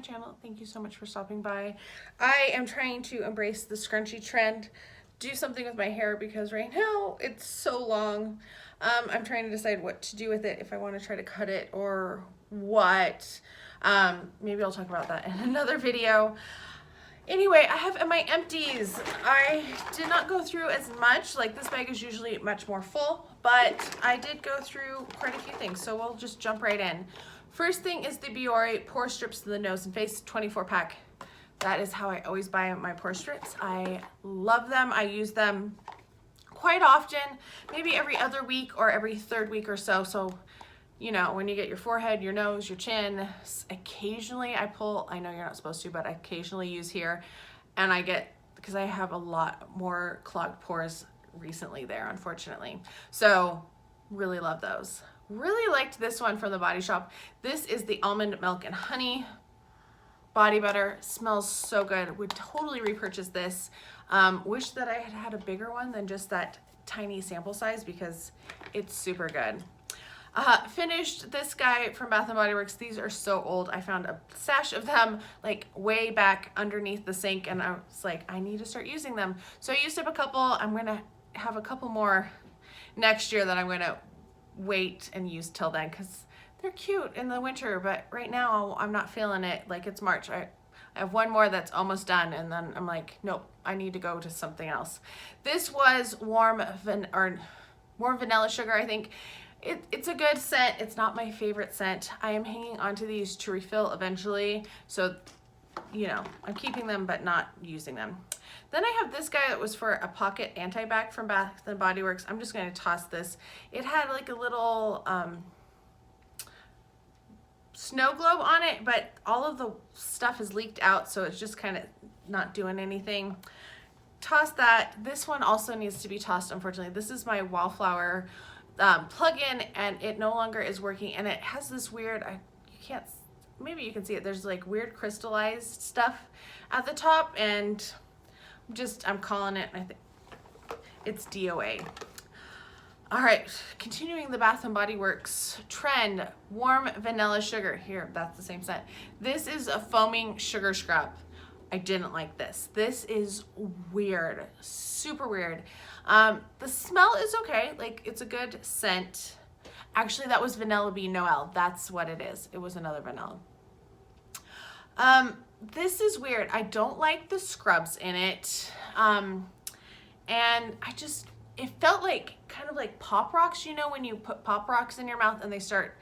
channel. Thank you so much for stopping by. I am trying to embrace the scrunchie trend, do something with my hair because right now it's so long. I'm trying to decide what to do with it, if I want to try to cut it or what. Maybe I'll talk about that in another video. Anyway, I have my empties. I did not go through as much, like this bag is usually much more full, but I did go through quite a few things, so we'll just jump right in. First thing is the Biore Pore Strips to the Nose and Face 24 pack. That is how I always buy my pore strips. I love them. I use them quite often, maybe every other week or every third week or so. So, you know, when you get your forehead, your nose, your chin, occasionally I pull, I know you're not supposed to, but I occasionally use here, and I get, because I have a lot more clogged pores recently there, unfortunately. So really love those. Really liked this one from the Body Shop. This is the Almond Milk and Honey body butter. Smells so good. Would totally repurchase this. Wish that I had had a bigger one than just that tiny sample size because it's super good. Finished this guy from Bath & Body Works. These are so old. I found a stash of them like way back underneath the sink, and I was like, I need to start using them. So I used up a couple. I'm going to have a couple more next year that I'm going to wait and use till then because they're cute in the winter, but right now I'm not feeling it. Like, it's March. I have one more that's almost done, and then I'm like, nope, I need to go to something else. This was warm vanilla sugar, I think. It's a good scent. It's not my favorite scent. I am hanging onto these to refill eventually, so you know, I'm keeping them but not using them. Then I have this guy that was for a pocket anti-bac from Bath & Body Works. I'm just going to toss this. It had like a little snow globe on it, but all of the stuff is leaked out, so it's just kind of not doing anything. Toss that. This one also needs to be tossed, unfortunately. This is my Wallflower plug-in, and it no longer is working, and it has this weird, you can't, maybe you can see it, there's like weird crystallized stuff at the top, and I'm calling it, I think it's DOA. All right, continuing the Bath & Body Works trend, warm vanilla sugar. Here, that's the same scent. This is a foaming sugar scrub. I didn't like this. This is weird, super weird. The smell is okay, like it's a good scent. Actually, that was Vanilla Bean Noel. That's what it is. It was another vanilla. This is weird. I don't like the scrubs in it. And it felt like kind of like Pop Rocks, you know, when you put Pop Rocks in your mouth and they start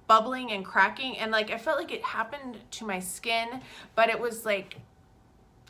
bubbling and cracking, and like I felt like it happened to my skin, but it was like,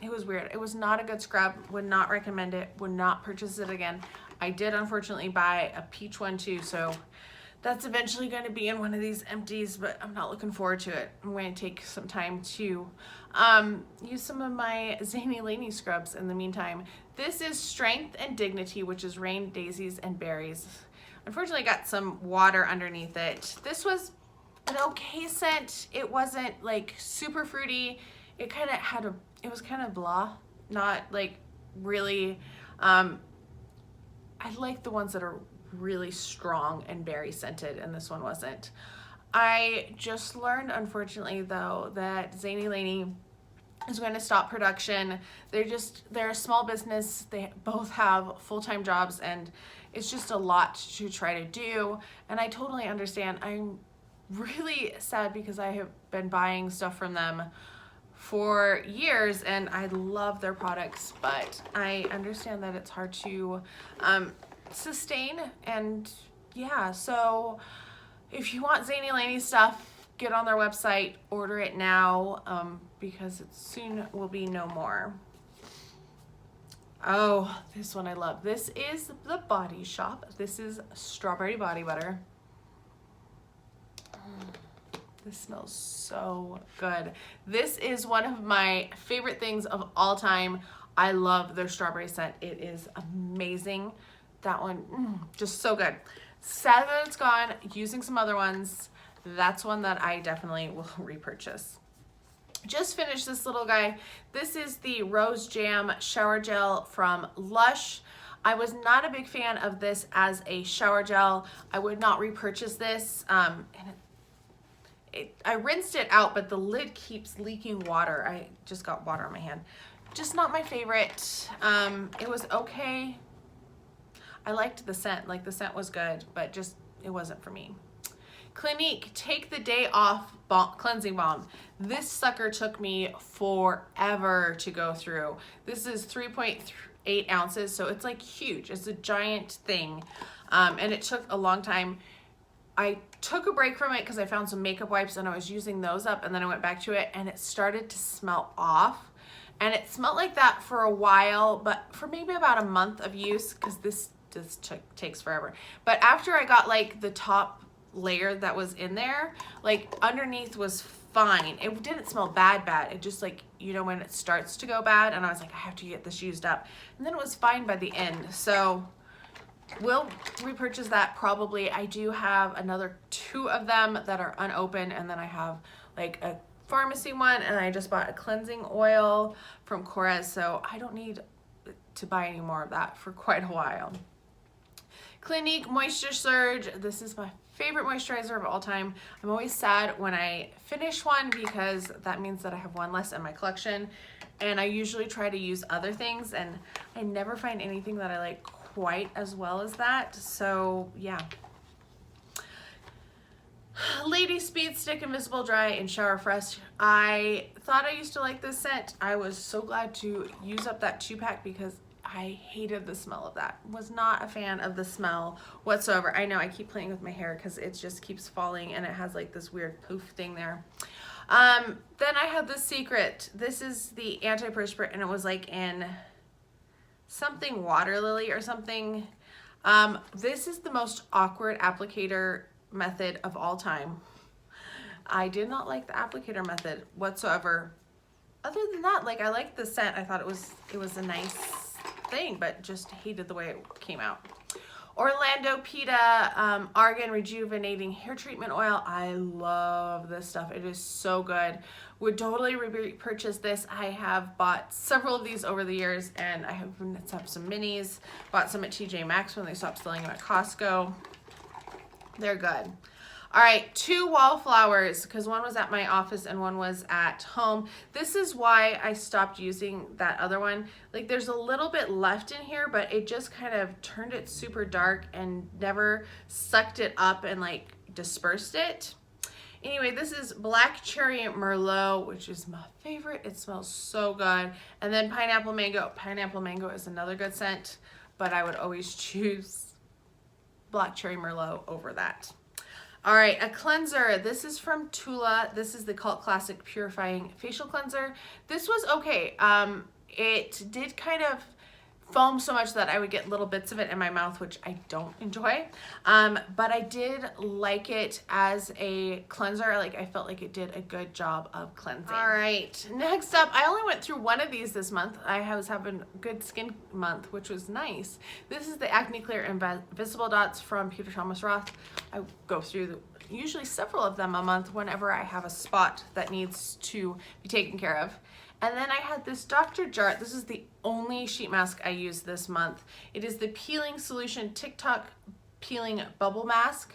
it was weird. It was not a good scrub. Would not recommend it. Would not purchase it again. I did unfortunately buy a peach one too, so that's eventually going to be in one of these empties, but I'm not looking forward to it. I'm going to take some time to use some of my Zany Laney scrubs in the meantime. This is Strength and Dignity, which is Rain, Daisies, and Berries. Unfortunately, got some water underneath it. This was an okay scent. It wasn't like super fruity. It kind of had it was kind of blah, not like really, I like the ones that are really strong and berry scented, and this one wasn't. I just learned, unfortunately though, that Zany Laney is going to stop production. They're a small business. They both have full-time jobs, and it's just a lot to try to do, and I totally understand. I'm really sad because I have been buying stuff from them for years and I love their products, but I understand that it's hard to sustain, and yeah, so if you want Zany Laney stuff, get on their website, order it now, because it soon will be no more. Oh, this one I love. This is the Body Shop. This is Strawberry Body Butter. This smells so good. This is one of my favorite things of all time. I love their strawberry scent. It is amazing. That one, just so good. Sad that it's gone. Using some other ones. That's one that I definitely will repurchase. Just finished this little guy. This is the Rose Jam Shower Gel from Lush. I was not a big fan of this as a shower gel. I would not repurchase this. And I rinsed it out, but the lid keeps leaking water. I just got water on my hand. Just not my favorite. It was okay. I liked the scent, like the scent was good, but just, it wasn't for me. Clinique Take the Day Off Cleansing Balm. This sucker took me forever to go through. This is 3.8 ounces, so it's like huge. It's a giant thing, and it took a long time. I took a break from it because I found some makeup wipes and I was using those up, and then I went back to it and it started to smell off. And it smelled like that for a while, but for maybe about a month of use, because this just takes forever. But after I got like the top layer that was in there, like underneath was fine. It didn't smell bad. It just, like, you know, when it starts to go bad, and I was like, I have to get this used up. And then it was fine by the end. So we'll repurchase that probably. I do have another 2 of them that are unopened, and then I have like a pharmacy one, and I just bought a cleansing oil from Korres, so I don't need to buy any more of that for quite a while. Clinique Moisture Surge. This is my favorite moisturizer of all time. I'm always sad when I finish one because that means that I have one less in my collection, and I usually try to use other things, and I never find anything that I like quite as well as that. So yeah. Lady Speed Stick Invisible Dry and Shower Fresh. I thought I used to like this scent. I was so glad to use up that 2-pack because I hated the smell of that. Was not a fan of the smell whatsoever. I know I keep playing with my hair because it just keeps falling, and it has like this weird poof thing there. Then I had the Secret. This is the antiperspirant, and it was like in something water lily or something. This is the most awkward applicator method of all time. I did not like the applicator method whatsoever. Other than that, like, I liked the scent. I thought it was a nice thing, but just hated the way it came out. Orlando Pita Argan Rejuvenating Hair Treatment Oil. I love this stuff. It is so good. Would totally repurchase this. I have bought several of these over the years, and I have some minis. Bought some at TJ Maxx when they stopped selling them at Costco. They're good. All right, 2 wallflowers, because one was at my office and one was at home. This is why I stopped using that other one. Like, there's a little bit left in here, but it just kind of turned it super dark and never sucked it up and like dispersed it. Anyway, this is Black Cherry Merlot, which is my favorite. It smells so good. And then Pineapple Mango. Pineapple Mango is another good scent, but I would always choose Black Cherry Merlot over that. All right, a cleanser. This is from Tula. This is the Cult Classic Purifying Facial Cleanser. This was okay. It did kind of foam so much that I would get little bits of it in my mouth, which I don't enjoy. But I did like it as a cleanser. Like, I felt like it did a good job of cleansing. All right, next up, I only went through one of these this month. I was having good skin month, which was nice. This is the Acne Clear Invisible Dots from Peter Thomas Roth. I go through usually several of them a month whenever I have a spot that needs to be taken care of. And then I had this Dr. Jart. This is the only sheet mask I used this month. It is the Peeling Solution TikTok Peeling Bubble Mask.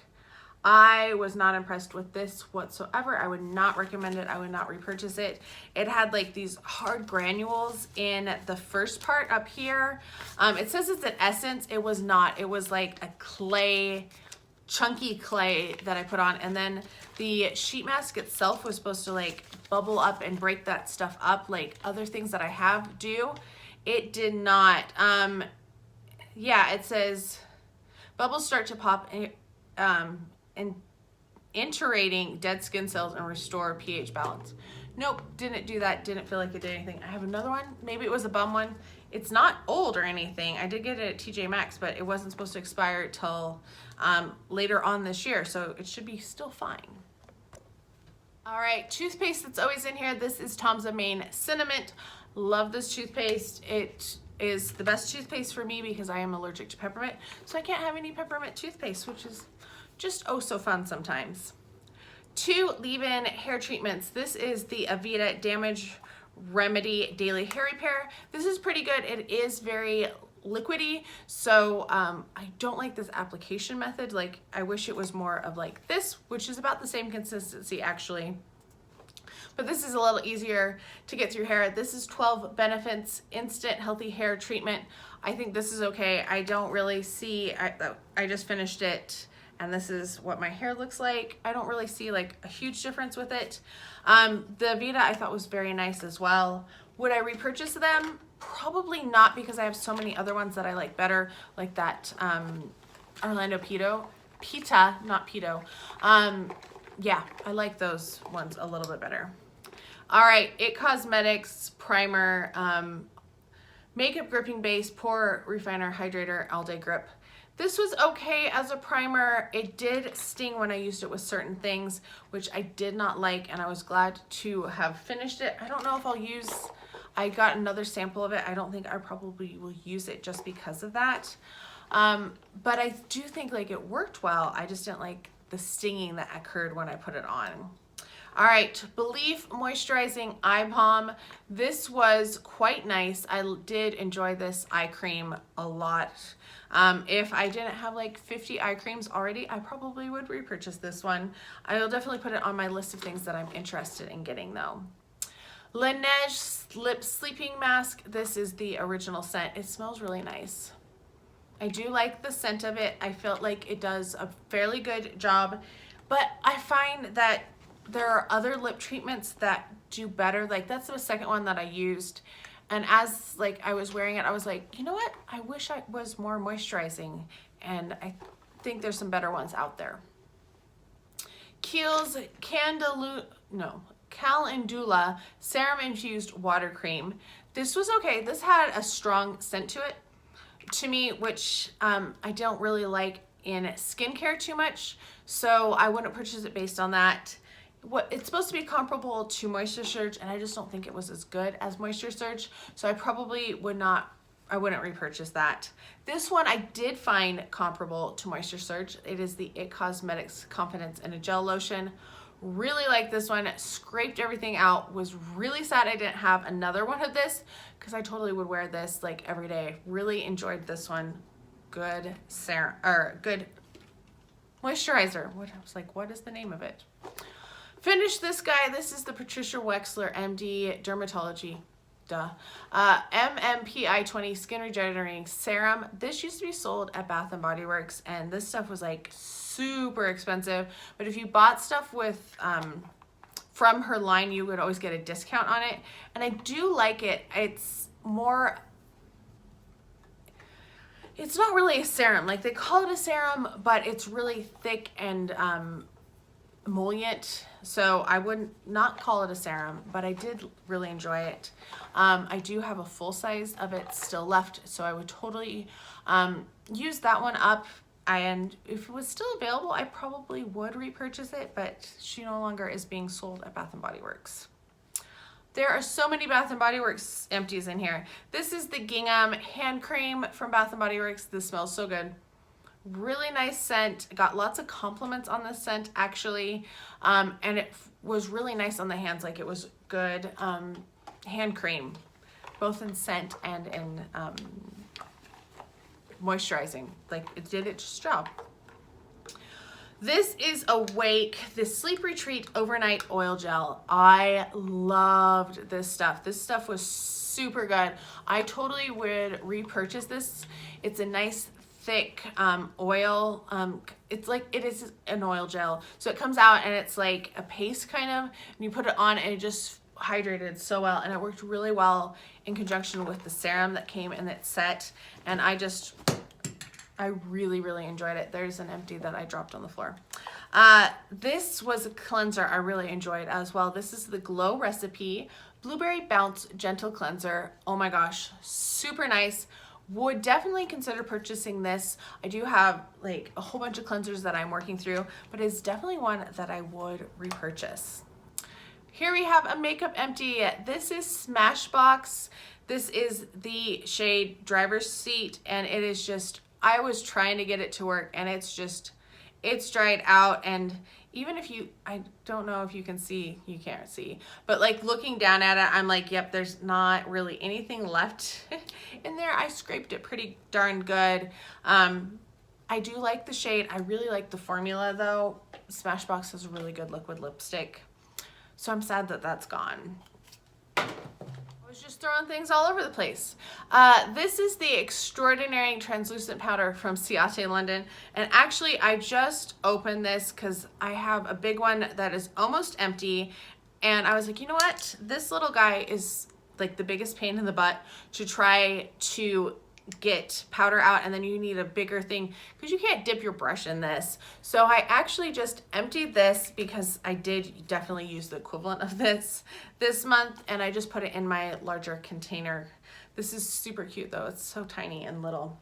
I was not impressed with this whatsoever. I would not recommend it. I would not repurchase it. It had like these hard granules in the first part up here. It says it's an essence. It was not. It was like a clay, chunky clay that I put on, and then the sheet mask itself was supposed to like bubble up and break that stuff up like other things that I have do. It did not. Yeah, it says bubbles start to pop and enterating dead skin cells and restore pH balance. Nope, didn't do that. Didn't feel like it did anything. I have another one. Maybe it was a bum one. It's not old or anything. I did get it at TJ Maxx, but it wasn't supposed to expire till later on this year, so it should be still fine. All right, toothpaste that's always in here. This is Tom's of Maine Cinnamon. Love this toothpaste. It is the best toothpaste for me because I am allergic to peppermint, so I can't have any peppermint toothpaste, which is just oh so fun sometimes. 2 leave-in hair treatments. This is the Aveda Damage Remedy Daily Hair Repair. This is pretty good. It is very liquidy, so I don't like this application method. Like, I wish it was more of like this, which is about the same consistency actually. But this is a little easier to get through hair. This is 12 Benefits Instant Healthy Hair Treatment. I think this is okay. I don't really see, I just finished it, and this is what my hair looks like. I don't really see like a huge difference with it. The Vita I thought was very nice as well. Would I repurchase them? Probably not, because I have so many other ones that I like better, like that Orlando Pita, not Pito. Yeah, I like those ones a little bit better. All right, IT Cosmetics Primer, Makeup Gripping Base, Pore Refiner, Hydrator, All Day Grip. This was okay as a primer. It did sting when I used it with certain things, which I did not like, and I was glad to have finished it. I don't know if I'll use, I got another sample of it. I don't think I probably will use it just because of that. But I do think like it worked well. I just didn't like the stinging that occurred when I put it on. All right, Belief Moisturizing Eye Balm. This was quite nice. I did enjoy this eye cream a lot. If I didn't have like 50 eye creams already, I probably would repurchase this one. I will definitely put it on my list of things that I'm interested in getting though. Laneige Lip Sleeping Mask. This is the original scent. It smells really nice. I do like the scent of it. I felt like it does a fairly good job, but I find that there are other lip treatments that do better. Like, that's the second one that I used, and as like I was wearing it, I was like, you know what? I wish I was more moisturizing, and I think there's some better ones out there. Kiehl's Calendula Serum Infused Water Cream. This was okay. This had a strong scent to it, to me, which I don't really like in skincare too much, so I wouldn't purchase it based on that. It's supposed to be comparable to Moisture Surge, and I just don't think it was as good as Moisture Surge, so I probably wouldn't repurchase that. This one I did find comparable to Moisture Surge. It is the IT Cosmetics Confidence in a Gel Lotion. Really like this one. Scraped everything out. Was really sad I didn't have another one of this, because I totally would wear this like every day. Really enjoyed this one. Good serum, or good moisturizer. I was like, what is the name of it? Finish this guy. This is the Patricia Wexler MD Dermatology. MMPI 20 Skin Regenerating Serum. This used to be sold at Bath & Body Works, and this stuff was like super expensive, but if you bought stuff with from her line, you would always get a discount on it, and I do like it. It's more, it's not really a serum. Like, they call it a serum, but it's really thick and emollient, so I would not call it a serum, but I did really enjoy it. I do have a full size of it still left, so I would totally use that one up, and if it was still available, I probably would repurchase it, but she no longer is being sold at Bath & Body Works. There are so many Bath & Body Works empties in here. This is the Gingham hand cream from Bath & Body Works. This smells so good. Really nice scent. Got lots of compliments on this scent actually, and it was really nice on the hands. Like, it was good hand cream, both in scent and in moisturizing. Like, it did its job. This is Awake, the Sleep Retreat Overnight Oil Gel. I loved this stuff. This stuff was super good. I totally would repurchase this. It's a nice thick oil. It's like, it is an oil gel, so it comes out and it's like a paste kind of, and you put it on and it just hydrated so well, and it worked really well in conjunction with the serum that came in that set, and I really enjoyed it. There's an empty that I dropped on the floor. This was a cleanser I really enjoyed as well. This is the Glow Recipe Blueberry Bounce Gentle Cleanser. Oh my gosh, super nice. Would definitely consider purchasing this. I do have like a whole bunch of cleansers that I'm working through, but it's definitely one that I would repurchase. Here we have a makeup empty. This is Smashbox. This is the shade Driver's Seat, and it is just, I was trying to get it to work, and it's dried out, and even if you, I don't know if you can see, you can't see, but like looking down at it, I'm like, yep, there's not really anything left in there. I scraped it pretty darn good. I do like the shade. I really like the formula though. Smashbox has a really good liquid lipstick. So I'm sad that that's gone. I was just throwing things all over the place. This is the Extraordinary Translucent Powder from Ciate London. And actually, I just opened this because I have a big one that is almost empty. And I was like, you know what? This little guy is like the biggest pain in the butt to try to get powder out, and then you need a bigger thing because you can't dip your brush in this. So I actually just emptied this because I did definitely use the equivalent of this month, and I just put it in my larger container. This is super cute though. It's so tiny and little.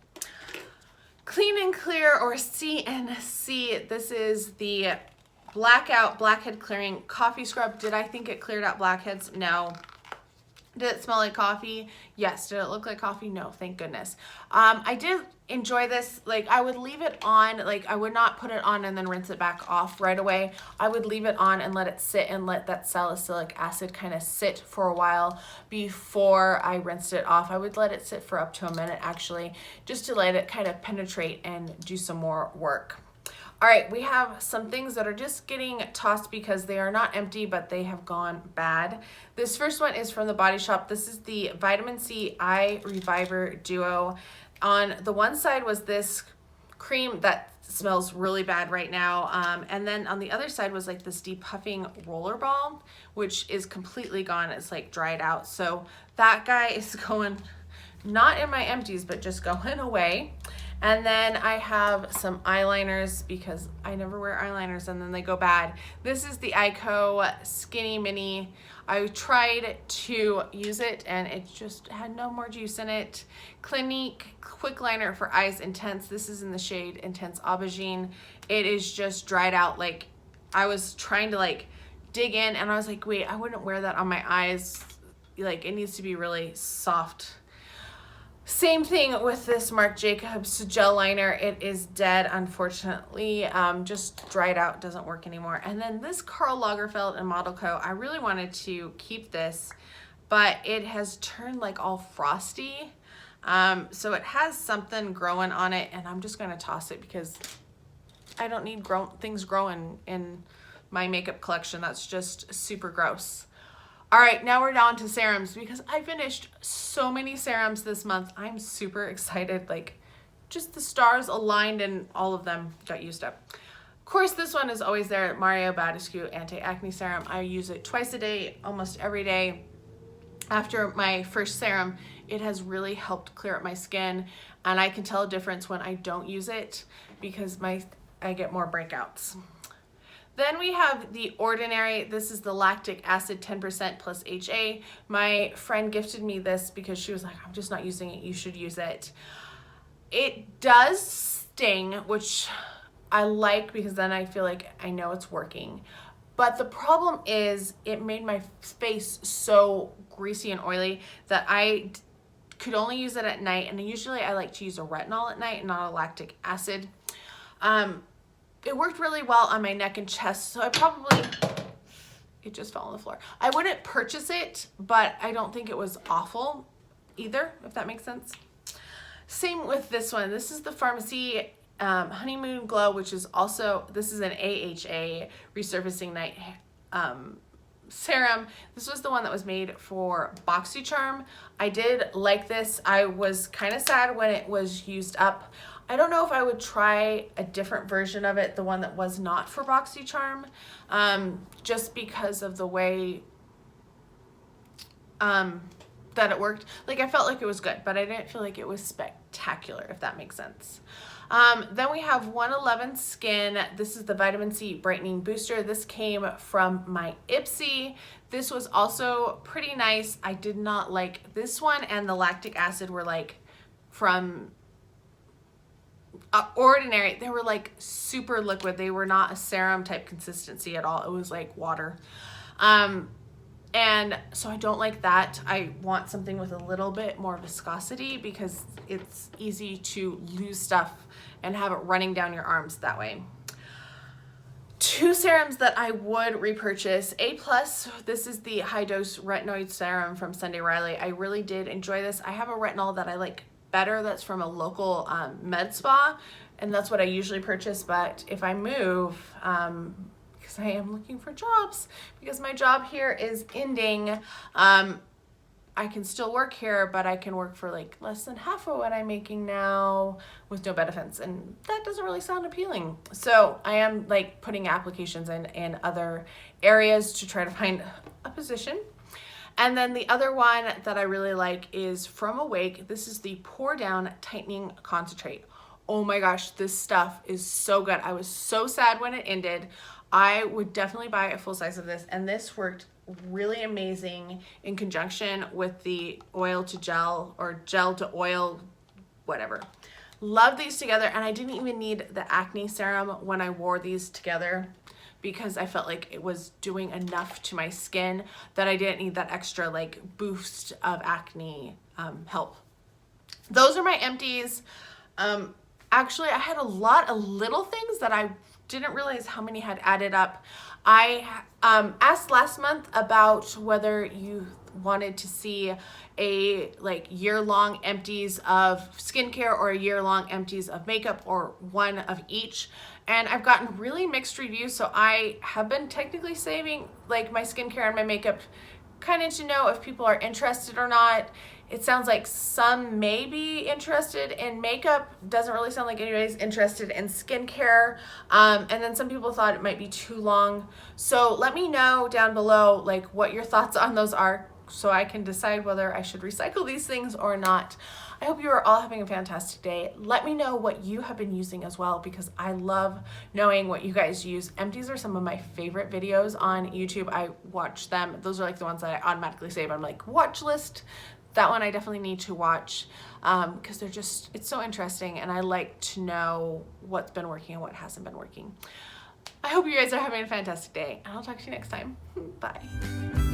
Clean and Clear, or CNC. This is the Blackout Blackhead Clearing Coffee Scrub. Did I think it cleared out blackheads? No. Did it smell like coffee? Yes. Did it look like coffee? No, thank goodness. I did enjoy this. Like, I would leave it on, like I would not put it on and then rinse it back off right away. I would leave it on and let it sit and let that salicylic acid kind of sit for a while before I rinsed it off. I would let it sit for up to a minute actually, just to let it kind of penetrate and do some more work. All right, we have some things that are just getting tossed because they are not empty, but they have gone bad. This first one is from the Body Shop. This is the Vitamin C Eye Reviver Duo. On the one side was this cream that smells really bad right now. And then on the other side was like this depuffing roller balm, which is completely gone. It's like dried out. So that guy is going, not in my empties, but just going away. And then I have some eyeliners because I never wear eyeliners and then they go bad. This is the Ico Skinny Mini. I tried to use it and it just had no more juice in it. Clinique Quick Liner for Eyes Intense. This is in the shade Intense Aubergine. It is just dried out. Like, I was trying to like dig in and I was like, wait, I wouldn't wear that on my eyes. Like, it needs to be really soft. Same thing with this Marc Jacobs gel liner. It is dead, unfortunately. Just dried out, doesn't work anymore. And then this Karl Lagerfeld and Model Co. I really wanted to keep this, but it has turned like all frosty. So it has something growing on it, and I'm just gonna toss it because I don't need things growing in my makeup collection. That's just super gross. All right, now we're down to serums because I finished so many serums this month. I'm super excited. Like, just the stars aligned and all of them got used up. Of course, this one is always there, Mario Badescu Anti-Acne Serum. I use it twice a day, almost every day. After my first serum, it has really helped clear up my skin, and I can tell a difference when I don't use it because I get more breakouts. Then we have the Ordinary. This is the lactic acid 10% plus HA. My friend gifted me this because she was like, I'm just not using it. You should use it. It does sting, which I like because then I feel like I know it's working. But the problem is it made my face so greasy and oily that I could only use it at night. And usually I like to use a retinol at night and not a lactic acid. It worked really well on my neck and chest, so it just fell on the floor. I wouldn't purchase it, but I don't think it was awful either, if that makes sense. Same with this one. This is the Pharmacy Honeymoon Glow, which is also, this is an AHA Resurfacing Night serum. This was the one that was made for BoxyCharm. I did like this. I was kind of sad when it was used up. I don't know if I would try a different version of it, the one that was not for BoxyCharm, just because of the way that it worked. Like, I felt like it was good, but I didn't feel like it was spectacular, if that makes sense. Then we have 111 Skin. This is the Vitamin C Brightening Booster. This came from my Ipsy. This was also pretty nice. I did not like this one, and the lactic acid were like from Ordinary. They were like super liquid. They were not a serum type consistency at all. It was like water. And so I don't like that. I want something with a little bit more viscosity because it's easy to lose stuff and have it running down your arms that way. 2 serums that I would repurchase. A+, this is the high dose retinoid serum from Sunday Riley. I really did enjoy this. I have a retinol that I like better that's from a local med spa, and that's what I usually purchase. But if I move, because I am looking for jobs, because my job here is ending, I can still work here, but I can work for like less than half of what I'm making now with no benefits, and that doesn't really sound appealing. So I am like putting applications in other areas to try to find a position. And then the other one that I really like is from Awake. This is the Pour Down Tightening Concentrate. Oh my gosh, this stuff is so good. I was so sad when it ended. I would definitely buy a full size of this, and this worked really amazing in conjunction with the oil to gel or gel to oil, whatever. Love these together, and I didn't even need the acne serum when I wore these together because I felt like it was doing enough to my skin that I didn't need that extra like boost of acne help. Those are my empties. Actually, I had a lot of little things that I didn't realize how many had added up. I asked last month about whether you wanted to see a like year-long empties of skincare or a year-long empties of makeup or one of each, and I've gotten really mixed reviews. So I have been technically saving like my skincare and my makeup kind of to know if people are interested or not. It sounds like some may be interested in makeup. Doesn't really sound like anybody's interested in skincare. And then some people thought it might be too long. So let me know down below like what your thoughts on those are so I can decide whether I should recycle these things or not. I hope you are all having a fantastic day. Let me know what you have been using as well, because I love knowing what you guys use. Empties are some of my favorite videos on YouTube. I watch them. Those are like the ones that I automatically save on like watch list. That one I definitely need to watch because they're just, it's so interesting, and I like to know what's been working and what hasn't been working. I hope you guys are having a fantastic day, and I'll talk to you next time. Bye.